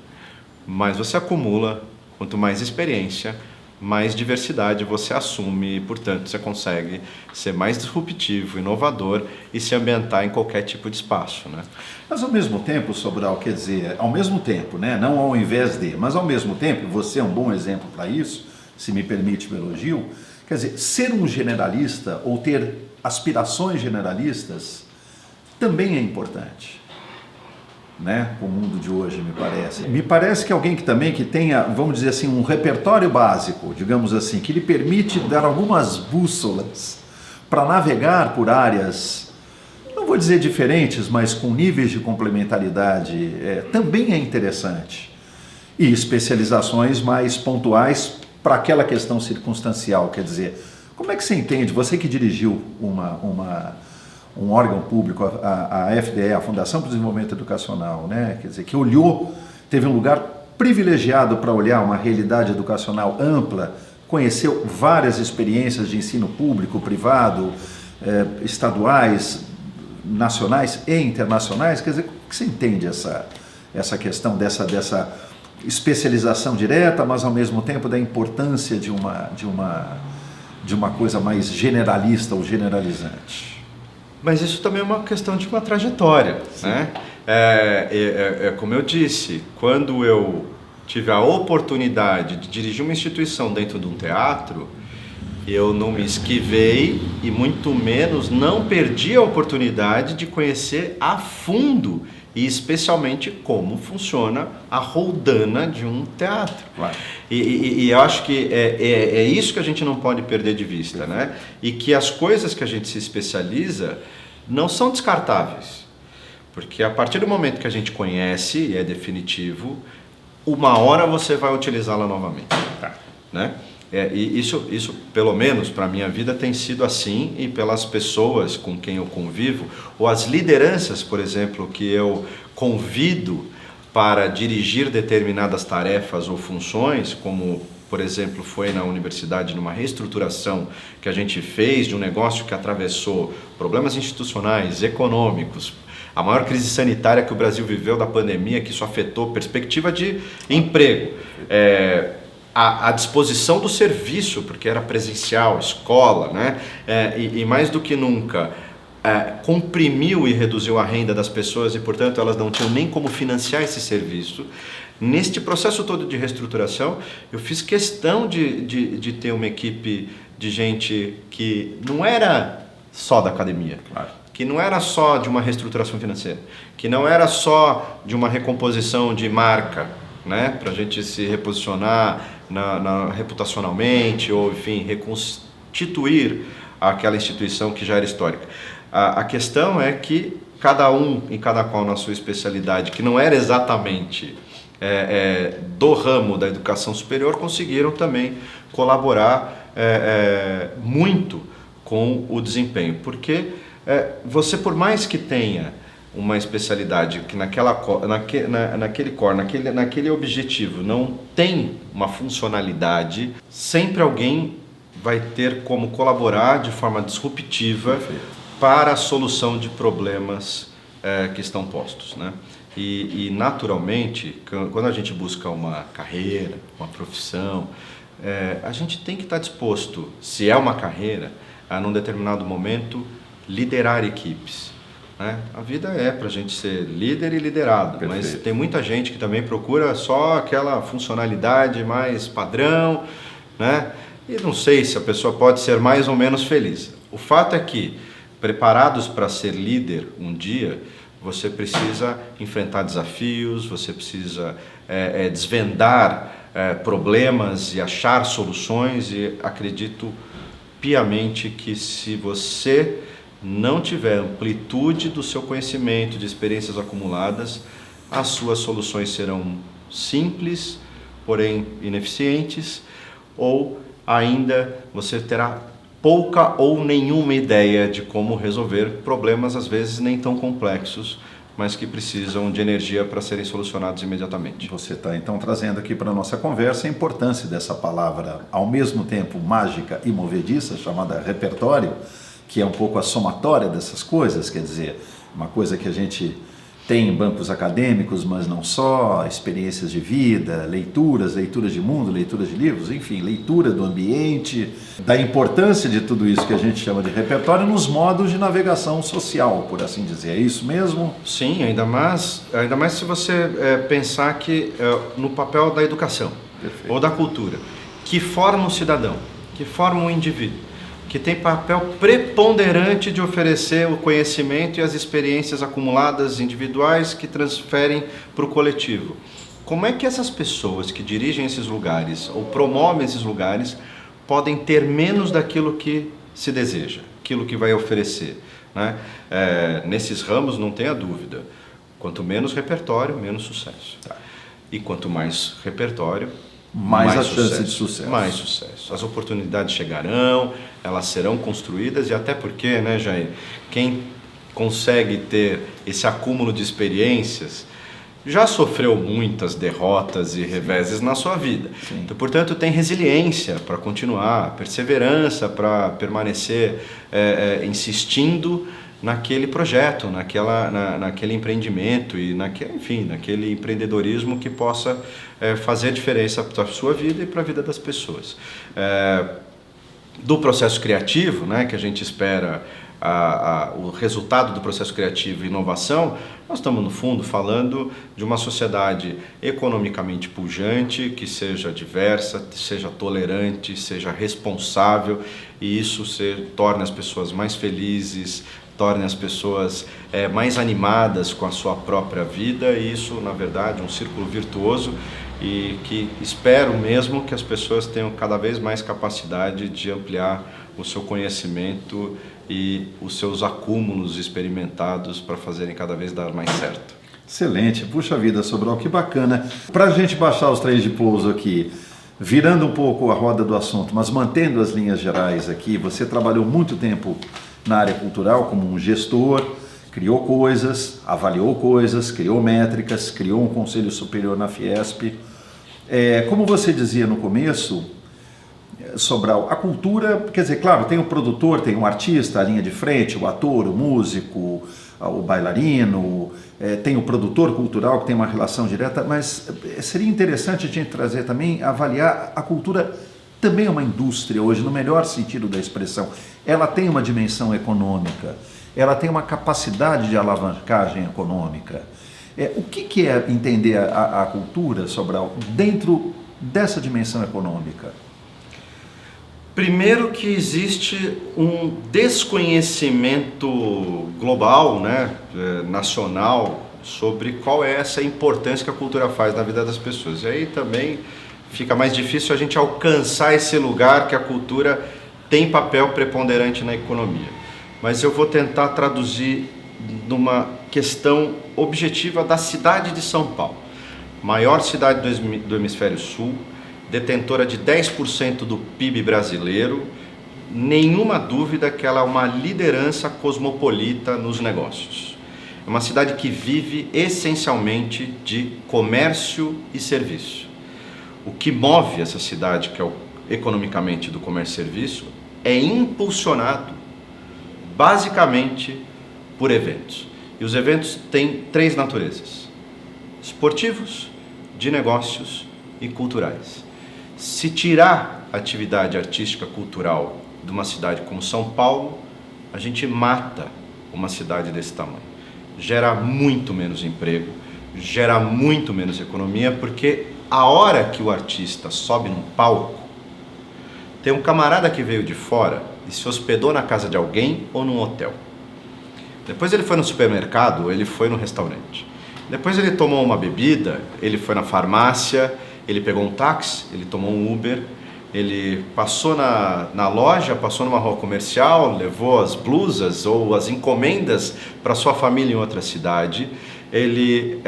mais você acumula, quanto mais experiência, mais diversidade você assume e, portanto, você consegue ser mais disruptivo, inovador e se ambientar em qualquer tipo de espaço, né? Mas ao mesmo tempo, Sobral, quer dizer, ao mesmo tempo, né? Não ao invés de, mas ao mesmo tempo, você é um bom exemplo para isso, se me permite o elogio, quer dizer, ser um generalista ou ter aspirações generalistas também é importante. Né, o mundo de hoje, me parece. Me parece que alguém que também que tenha, vamos dizer assim, um repertório básico, digamos assim, que lhe permite dar algumas bússolas para navegar por áreas, não vou dizer diferentes, mas com níveis de complementaridade, também é interessante. E especializações mais pontuais para aquela questão circunstancial, quer dizer, como é que você entende, você que dirigiu um órgão público, a FDE, a Fundação para o Desenvolvimento Educacional, né? Quer dizer, que olhou, teve um lugar privilegiado para olhar uma realidade educacional ampla, conheceu várias experiências de ensino público, privado, estaduais, nacionais e internacionais. Quer dizer, como que você entende essa questão dessa especialização direta, mas ao mesmo tempo da importância de uma coisa mais generalista ou generalizante? Mas isso também é uma questão de uma trajetória, né? Como eu disse, quando eu tive a oportunidade de dirigir uma instituição dentro de um teatro, eu não me esquivei e muito menos não perdi a oportunidade de conhecer a fundo e especialmente como funciona a roldana de um teatro. Claro. E eu acho que é isso que a gente não pode perder de vista, né? E que as coisas que a gente se especializa não são descartáveis, porque a partir do momento que a gente conhece e é definitivo, uma hora você vai utilizá-la novamente, né? E isso, pelo menos para a minha vida, tem sido assim, e pelas pessoas com quem eu convivo, ou as lideranças, por exemplo, que eu convido para dirigir determinadas tarefas ou funções, como, por exemplo, foi na universidade, numa reestruturação que a gente fez de um negócio que atravessou problemas institucionais, econômicos, a maior crise sanitária que o Brasil viveu da pandemia, que isso afetou perspectiva de emprego, a disposição do serviço, porque era presencial, escola, né? E mais do que nunca, comprimiu e reduziu a renda das pessoas e, portanto, elas não tinham nem como financiar esse serviço. Neste processo todo de reestruturação, eu fiz questão de ter uma equipe de gente que não era só da academia, claro, que não era só de uma reestruturação financeira, que não era só de uma recomposição de marca, né, para a gente se reposicionar reputacionalmente ou, enfim, reconstituir aquela instituição que já era histórica. A questão é que cada um e cada qual na sua especialidade, que não era exatamente do ramo da educação superior, conseguiram também colaborar muito com o desempenho, porque você, por mais que tenha uma especialidade que naquele objetivo não tem uma funcionalidade, sempre alguém vai ter como colaborar de forma disruptiva para a solução de problemas que estão postos, né? E naturalmente, quando a gente busca uma carreira, uma profissão, a gente tem que estar disposto, se é uma carreira, a num determinado momento liderar equipes. A vida é para a gente ser líder e liderado. Perfeito. Mas tem muita gente que também procura só aquela funcionalidade mais padrão, né? E não sei se a pessoa pode ser mais ou menos feliz. O fato é que, preparados para ser líder um dia, você precisa enfrentar desafios, você precisa desvendar problemas e achar soluções, e acredito piamente que se você não tiver amplitude do seu conhecimento, de experiências acumuladas, as suas soluções serão simples, porém ineficientes, ou ainda você terá pouca ou nenhuma ideia de como resolver problemas, às vezes nem tão complexos, mas que precisam de energia para serem solucionados imediatamente. Você está então trazendo aqui para a nossa conversa a importância dessa palavra, ao mesmo tempo mágica e movediça, chamada repertório, que é um pouco a somatória dessas coisas, quer dizer, uma coisa que a gente tem bancos acadêmicos, mas não só, experiências de vida, leituras de mundo, leituras de livros, enfim, leitura do ambiente, da importância de tudo isso que a gente chama de repertório nos modos de navegação social, por assim dizer. É isso mesmo? Sim, ainda mais se você pensar que no papel da educação. Perfeito. Ou da cultura, que forma o cidadão, que forma o indivíduo, que tem papel preponderante de oferecer o conhecimento e as experiências acumuladas individuais que transferem para o coletivo. Como é que essas pessoas que dirigem esses lugares ou promovem esses lugares podem ter menos daquilo que se deseja, aquilo que vai oferecer, né? Nesses ramos, não tenha dúvida, quanto menos repertório, menos sucesso. Tá. E quanto mais repertório, mais a chance de sucesso. Mais sucesso. As oportunidades chegarão, elas serão construídas e até porque, né, Jair, quem consegue ter esse acúmulo de experiências já sofreu muitas derrotas e reveses na sua vida. Sim. Então, portanto, tem resiliência para continuar, perseverança para permanecer insistindo naquele projeto, naquele empreendimento e naquele empreendedorismo que possa fazer a diferença para a sua vida e para a vida das pessoas. Do processo criativo, né, que a gente espera o resultado do processo criativo e inovação, nós estamos, no fundo, falando de uma sociedade economicamente pujante, que seja diversa, seja tolerante, seja responsável, e isso torne as pessoas mais felizes, torne as pessoas mais animadas com a sua própria vida, e isso, na verdade, é um círculo virtuoso e que espero mesmo que as pessoas tenham cada vez mais capacidade de ampliar o seu conhecimento e os seus acúmulos experimentados para fazerem cada vez dar mais certo. Excelente, puxa vida, Sobral, que bacana. Para a gente baixar os trens de pouso aqui, virando um pouco a roda do assunto, mas mantendo as linhas gerais aqui, você trabalhou muito tempo na área cultural como um gestor, criou coisas, avaliou coisas, criou métricas, criou um conselho superior na Fiesp. Como você dizia no começo, Sobral, a cultura, quer dizer, claro, tem o produtor, tem o artista, a linha de frente, o ator, o músico, o bailarino, tem o produtor cultural que tem uma relação direta, mas seria interessante a gente trazer também, avaliar a cultura também é uma indústria hoje, no melhor sentido da expressão. Ela tem uma dimensão econômica, ela tem uma capacidade de alavancagem econômica. O que é entender a cultura, Sobral, dentro dessa dimensão econômica? Primeiro que existe um desconhecimento global, né, nacional, sobre qual é essa importância que a cultura faz na vida das pessoas. E aí também fica mais difícil a gente alcançar esse lugar que a cultura tem papel preponderante na economia. Mas eu vou tentar traduzir numa questão objetiva da cidade de São Paulo. Maior cidade do Hemisfério Sul, detentora de 10% do PIB brasileiro, nenhuma dúvida que ela é uma liderança cosmopolita nos negócios. É uma cidade que vive essencialmente de comércio e serviço. O que move essa cidade, que é economicamente do comércio e serviço, é impulsionado basicamente por eventos. E os eventos têm três naturezas: esportivos, de negócios e culturais. Se tirar a atividade artística cultural de uma cidade como São Paulo, a gente mata uma cidade desse tamanho. Gera muito menos emprego, gera muito menos economia, porque a hora que o artista sobe num palco, tem um camarada que veio de fora e se hospedou na casa de alguém ou num hotel. Depois ele foi no supermercado, ou ele foi no restaurante. Depois ele tomou uma bebida, ele foi na farmácia, ele pegou um táxi, ele tomou um Uber, ele passou na loja, passou numa rua comercial, levou as blusas ou as encomendas para sua família em outra cidade. Ele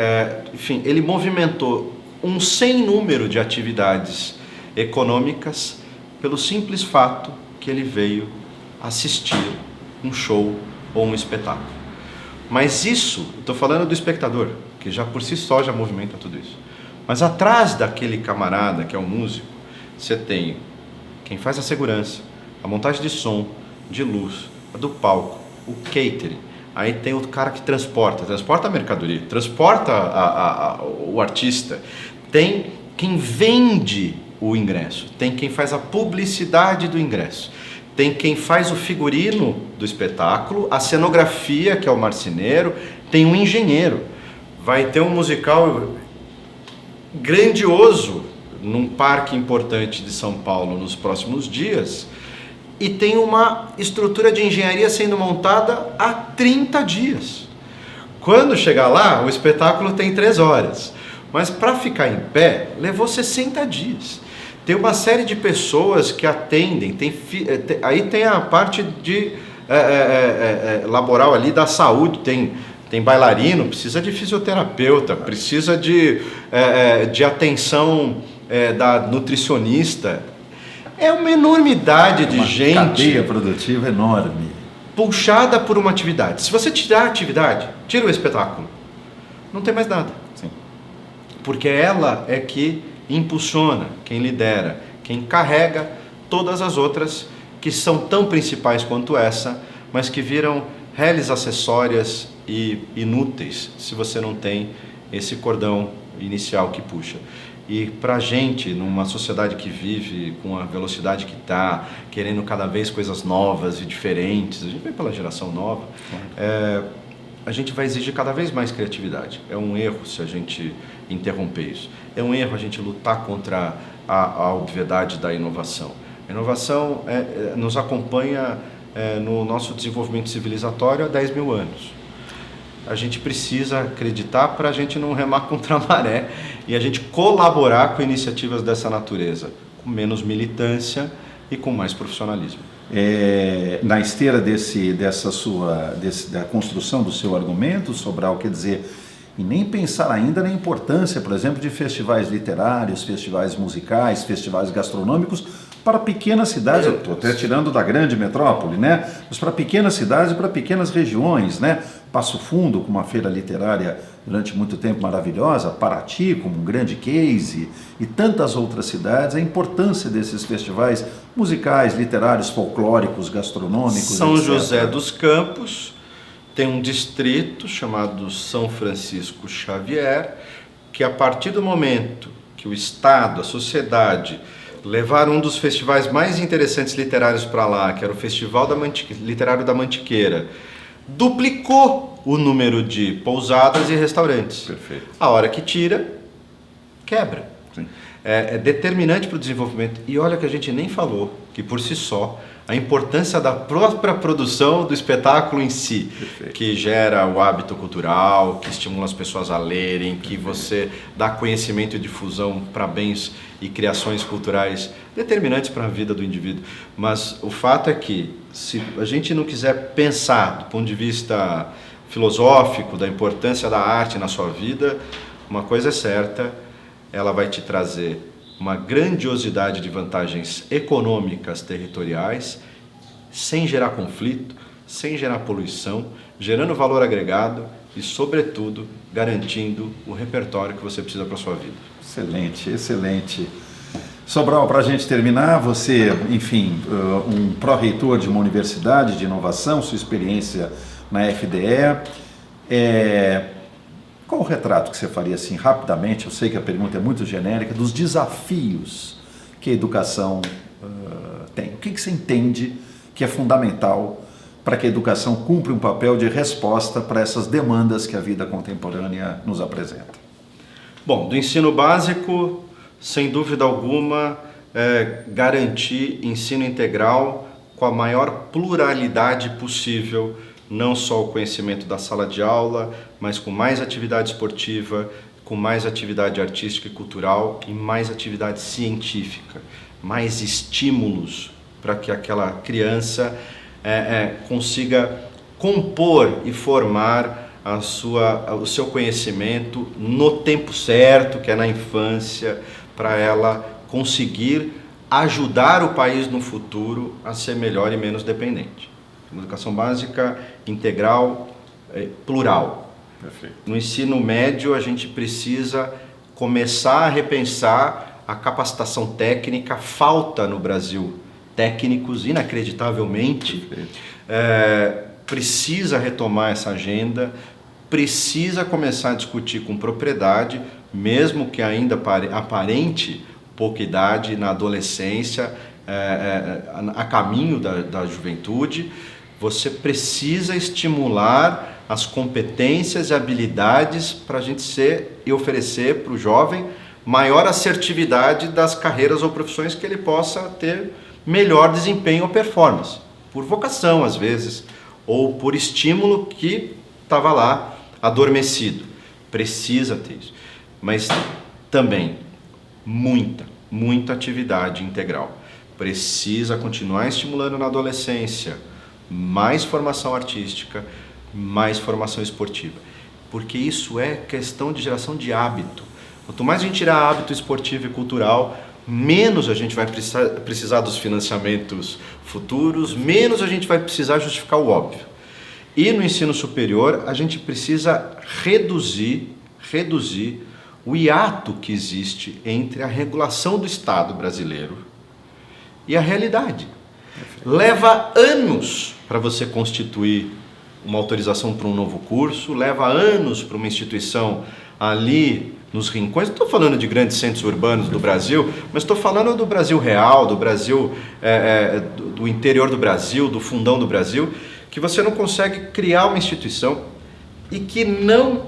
movimentou um sem número de atividades econômicas pelo simples fato que ele veio assistir um show ou um espetáculo. Mas isso, estou falando do espectador, que já por si só já movimenta tudo isso. Mas atrás daquele camarada que é o músico, você tem quem faz a segurança, a montagem de som, de luz, a do palco, o catering, aí tem o cara que transporta a mercadoria, transporta o artista, tem quem vende o ingresso, tem quem faz a publicidade do ingresso, tem quem faz o figurino do espetáculo, a cenografia, que é o marceneiro, tem um engenheiro. Vai ter um musical grandioso num parque importante de São Paulo nos próximos dias, e tem uma estrutura de engenharia sendo montada há 30 dias. Quando chegar lá, o espetáculo tem 3 horas, mas para ficar em pé, levou 60 dias. Tem uma série de pessoas que atendem, aí tem a parte de laboral ali da saúde, tem bailarino, precisa de fisioterapeuta, precisa de atenção da nutricionista. É uma enormidade de gente. Uma cadeia produtiva enorme. Puxada por uma atividade. Se você tirar a atividade, tira o espetáculo, não tem mais nada. Sim. Porque ela é que impulsiona, quem lidera, quem carrega todas as outras que são tão principais quanto essa, mas que viram reles acessórias e inúteis se você não tem esse cordão inicial que puxa. E para a gente, numa sociedade que vive com a velocidade que está, querendo cada vez coisas novas e diferentes, a gente vem pela geração nova, a gente vai exigir cada vez mais criatividade. É um erro se a gente interromper isso. É um erro a gente lutar contra a obviedade da inovação. A inovação nos acompanha no nosso desenvolvimento civilizatório há 10 mil anos. A gente precisa acreditar para a gente não remar contra a maré e a gente colaborar com iniciativas dessa natureza, com menos militância e com mais profissionalismo. Na esteira da construção do seu argumento, Sobral, quer dizer, e nem pensar ainda na importância, por exemplo, de festivais literários, festivais musicais, festivais gastronômicos para pequenas cidades, eu estou até tirando da grande metrópole, né? Mas para pequenas cidades e para pequenas regiões, né? Passo Fundo, com uma feira literária durante muito tempo maravilhosa, Paraty, como um grande case, e tantas outras cidades, a importância desses festivais musicais, literários, folclóricos, gastronômicos, São etc. José dos Campos tem um distrito chamado São Francisco Xavier, que a partir do momento que o Estado, a sociedade, levaram um dos festivais mais interessantes literários para lá, que era o Festival Literário da Mantiqueira, duplicou o número de pousadas e restaurantes. Perfeito. A hora que tira, quebra. Sim. É determinante para o desenvolvimento. E olha que a gente nem falou que, por si só, a importância da própria produção do espetáculo em si, Perfeito. que gera o hábito cultural, que estimula as pessoas a lerem, que você dá conhecimento e difusão para bens e criações culturais determinantes para a vida do indivíduo. Mas o fato é que, se a gente não quiser pensar do ponto de vista filosófico da importância da arte na sua vida, uma coisa é certa, ela vai te trazer uma grandiosidade de vantagens econômicas territoriais, sem gerar conflito, sem gerar poluição, gerando valor agregado e, sobretudo, garantindo o repertório que você precisa para a sua vida. Excelente, excelente. Sobral, para a gente terminar, você, enfim, um pró-reitor de uma universidade de inovação, sua experiência na FDE, qual o retrato que você faria assim rapidamente, eu sei que a pergunta é muito genérica, dos desafios que a educação tem? O que você entende que é fundamental para que a educação cumpra um papel de resposta para essas demandas que a vida contemporânea nos apresenta? Bom, do ensino básico, sem dúvida alguma, garantir ensino integral com a maior pluralidade possível, não só o conhecimento da sala de aula, mas com mais atividade esportiva, com mais atividade artística e cultural e mais atividade científica, mais estímulos para que aquela criança consiga compor e formar o seu conhecimento no tempo certo, que é na infância, para ela conseguir ajudar o país no futuro a ser melhor e menos dependente. Uma educação básica, integral, plural. Perfeito. No ensino médio, a gente precisa começar a repensar a capacitação técnica. Falta no Brasil técnicos, inacreditavelmente, precisa retomar essa agenda, precisa começar a discutir com propriedade, mesmo que ainda aparente pouca idade, na adolescência, a caminho da juventude. Você precisa estimular as competências e habilidades para a gente ser e oferecer para o jovem maior assertividade das carreiras ou profissões que ele possa ter melhor desempenho ou performance, por vocação às vezes, ou por estímulo que estava lá adormecido. Precisa ter isso. Mas também muita atividade integral. Precisa continuar estimulando na adolescência mais formação artística, mais formação esportiva, porque isso é questão de geração de hábito. Quanto mais a gente tirar hábito esportivo e cultural, menos a gente vai precisar dos financiamentos futuros, menos a gente vai precisar justificar o óbvio. E no ensino superior, a gente precisa reduzir o hiato que existe entre a regulação do Estado brasileiro e a realidade. Leva anos para você constituir uma autorização para um novo curso, leva anos para uma instituição ali nos rincões. Não estou falando de grandes centros urbanos do Brasil, mas estou falando do Brasil real, do Brasil, do interior do Brasil, do fundão do Brasil, que você não consegue criar uma instituição e que não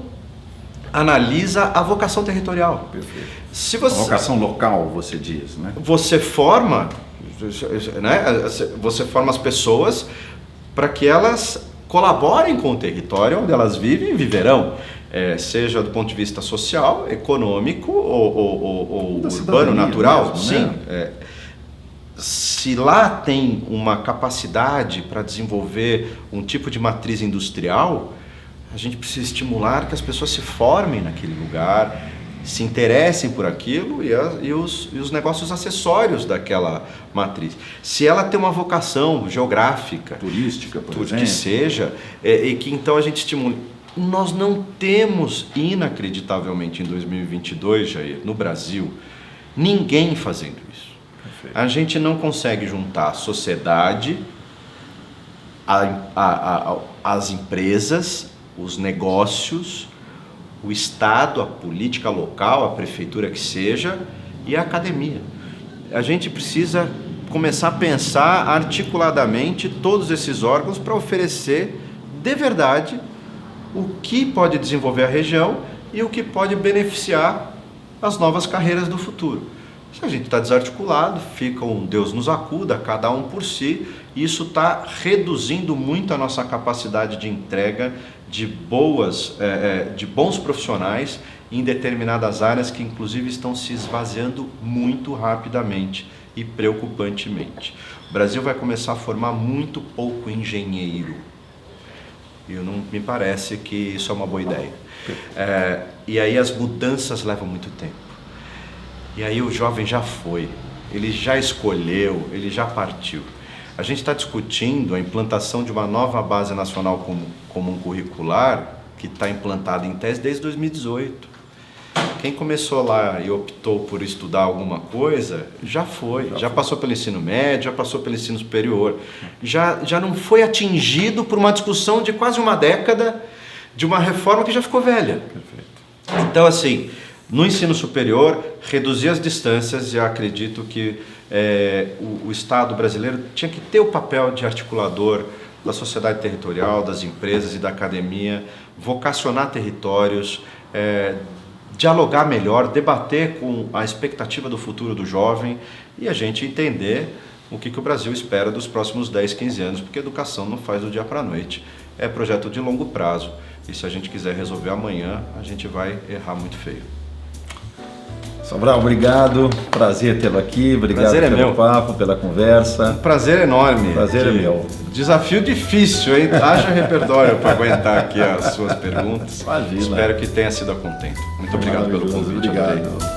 analisa a vocação territorial. Perfeito. Se você, a vocação local, você diz, né? Você forma, né? Você forma as pessoas para que elas colaborem com o território onde elas vivem e viverão, seja do ponto de vista social, econômico ou urbano, natural. Mesmo, sim. Né? Se lá tem uma capacidade para desenvolver um tipo de matriz industrial, a gente precisa estimular que as pessoas se formem naquele lugar, se interessem por aquilo e os negócios acessórios daquela matriz. Se ela tem uma vocação geográfica, turística, por exemplo, que seja, e que então a gente estimule. Nós não temos, inacreditavelmente, em 2022, Jair, no Brasil, ninguém fazendo isso. Perfeito. A gente não consegue juntar a sociedade, as empresas, os negócios, o Estado, a política local, a prefeitura que seja, e a academia. A gente precisa começar a pensar articuladamente todos esses órgãos para oferecer de verdade o que pode desenvolver a região e o que pode beneficiar as novas carreiras do futuro. Se a gente está desarticulado, fica um Deus nos acuda, cada um por si, e isso está reduzindo muito a nossa capacidade de entrega de bons profissionais em determinadas áreas que inclusive estão se esvaziando muito rapidamente e preocupantemente. O Brasil vai começar a formar muito pouco engenheiro. E não me parece que isso é uma boa ideia. E aí as mudanças levam muito tempo. E aí o jovem já foi, ele já escolheu, ele já partiu. A gente está discutindo a implantação de uma nova base nacional comum curricular que está implantada em tese desde 2018. Quem começou lá e optou por estudar alguma coisa, já foi. Já passou pelo ensino médio, já passou pelo ensino superior. Já não foi atingido por uma discussão de quase uma década de uma reforma que já ficou velha. Perfeito. Então, assim, no ensino superior, reduzir as distâncias, e eu acredito que o Estado brasileiro tinha que ter o papel de articulador da sociedade territorial, das empresas e da academia, vocacionar territórios, dialogar melhor, debater com a expectativa do futuro do jovem e a gente entender o que o Brasil espera dos próximos 10, 15 anos, porque educação não faz do dia para a noite, é projeto de longo prazo e se a gente quiser resolver amanhã, a gente vai errar muito feio. Sobral, obrigado, prazer tê-lo aqui, obrigado pelo papo, pela conversa. Um prazer enorme. Prazer é meu. Desafio difícil, hein? Haja repertório para aguentar aqui as suas perguntas. Imagina. Espero que tenha sido a contento. Muito obrigado pelo convite. Obrigado.